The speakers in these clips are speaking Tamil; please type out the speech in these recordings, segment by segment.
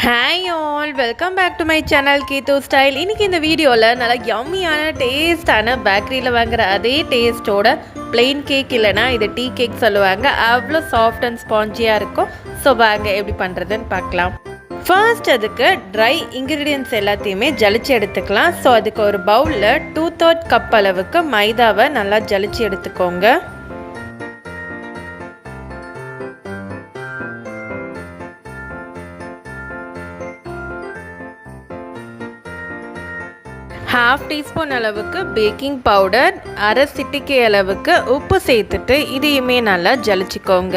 Hi all, welcome back to my channel Geetho style. இன்றைக்கி இந்த வீடியோவில் நல்லா யம்மியான டேஸ்டான பேக்கரியில் வாங்குகிற அதே டேஸ்ட்டோட பிளெயின் கேக் இல்லைனா இது டீ கேக் சொல்லுவாங்க. அவ்வளோ சாஃப்ட் அண்ட் ஸ்பாஞ்சியாக இருக்கும். ஸோ வாங்க எப்படி பண்ணுறதுன்னு பார்க்கலாம். ஃபர்ஸ்ட் அதுக்கு ட்ரை இன்க்ரீடியன்ட்ஸ் எல்லாத்தையுமே ஜலிச்சு எடுத்துக்கலாம். ஸோ அதுக்கு ஒரு பவுலில் 2/3 கப் அளவுக்கு மைதாவை நல்லா ஜலிச்சு எடுத்துக்கோங்க. ½ டீஸ்பூன் அளவுக்கு பேக்கிங் பவுடர், அரை சிட்டிகை அளவுக்கு உப்பு சேர்த்துட்டு இதையுமே நல்லா ஜலிச்சுக்கோங்க.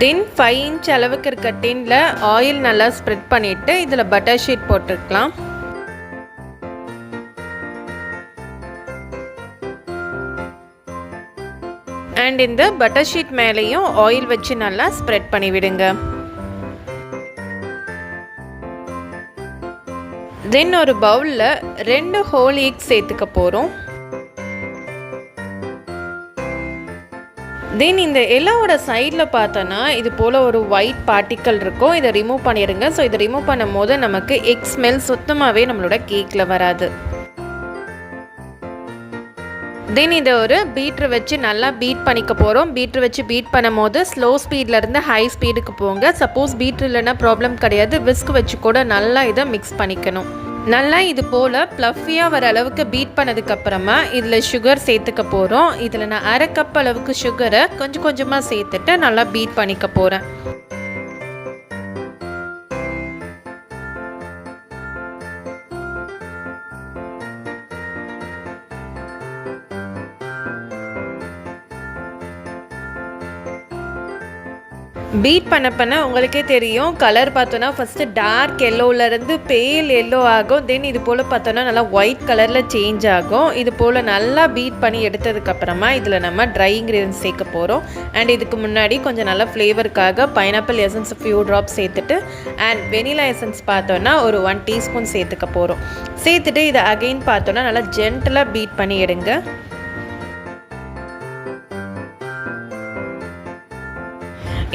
தென் 5 இன்ச் அளவுக்கு இருக்க டின்ல ஆயில் நல்லா ஸ்ப்ரெட் பண்ணிவிட்டு இதில் பட்டர் ஷீட் போட்டுக்கலாம். அண்ட் இந்த பட்டர் ஷீட் மேலேயும் ஆயில் வச்சு நல்லா ஸ்ப்ரெட் பண்ணி விடுங்க. தென் ஒரு பவுலில் 2 ஹோல் எக் சேர்த்துக்க போகிறோம். தென் இந்த எல்லாவோட சைடில் பார்த்தோன்னா இது போல் ஒரு ஒயிட் பார்ட்டிக்கல் இருக்கும். இதை ரிமூவ் பண்ணிடுங்க. ஸோ இதை ரிமூவ் பண்ணும் போது நமக்கு எக் ஸ்மெல் சுத்தமாகவே நம்மளோட கேக்கில் வராது. தென் இதை ஒரு பீட்ரு வச்சு நல்லா பீட் பண்ணிக்க போகிறோம். பீட்ரு வச்சு பீட் பண்ணும் போது ஸ்லோ ஸ்பீட்லேருந்து ஹை ஸ்பீடுக்கு போங்க. சப்போஸ் பீட்ரு இல்லைன்னா ப்ராப்ளம் கிடையாது. விஸ்க் வச்சு கூட நல்லா இதை மிக்ஸ் பண்ணிக்கணும். நல்லா இது போல் ப்ளஃபியாக வர அளவுக்கு பீட் பண்ணதுக்கப்புறமா இதில் சுகர் சேர்த்துக்க போகிறோம். இதில் நான் அரை கப் அளவுக்கு சுகரை கொஞ்சம் கொஞ்சமாக சேர்த்துட்டு நல்லா பீட் பண்ணிக்க போகிறேன். பீட் பண்ண உங்களுக்கே தெரியும், கலர் பார்த்தோன்னா ஃபஸ்ட்டு டார்க் எல்லோவிலேருந்து பேல் எல்லோ ஆகும். தென் இது போல் பார்த்தோன்னா நல்லா ஒயிட் கலரில் சேஞ்ச் ஆகும். இது போல் நல்லா பீட் பண்ணி எடுத்ததுக்கப்புறமா இதில் நம்ம ட்ரை இன்க்ரீடியன்ஸ் சேர்க்க போகிறோம். அண்ட் இதுக்கு முன்னாடி கொஞ்சம் நல்லா ஃப்ளேவருக்காக பைனாப்பிள் எசன்ஸ் ஃபியூ ட்ராப்ஸ் சேர்த்துட்டு அண்ட் வெனிலா எசன்ஸ் பார்த்தோன்னா ஒரு 1 டீஸ்பூன் சேர்த்துக்க போகிறோம். சேர்த்துட்டு இதை அகெயின் பார்த்தோன்னா நல்லா ஜென்டலாக பீட் பண்ணி எடுங்க.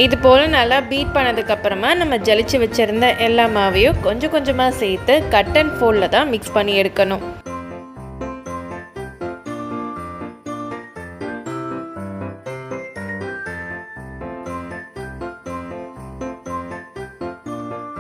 இது போல் நல்லா பீட் பண்ணதுக்கப்புறமா நம்ம ஜலிச்சு வச்சுருந்த எல்லா மாவையும் கொஞ்சம் கொஞ்சமாக சேர்த்து கட் அண்ட் ஃபோல்டில் தான் மிக்ஸ் பண்ணி எடுக்கணும்.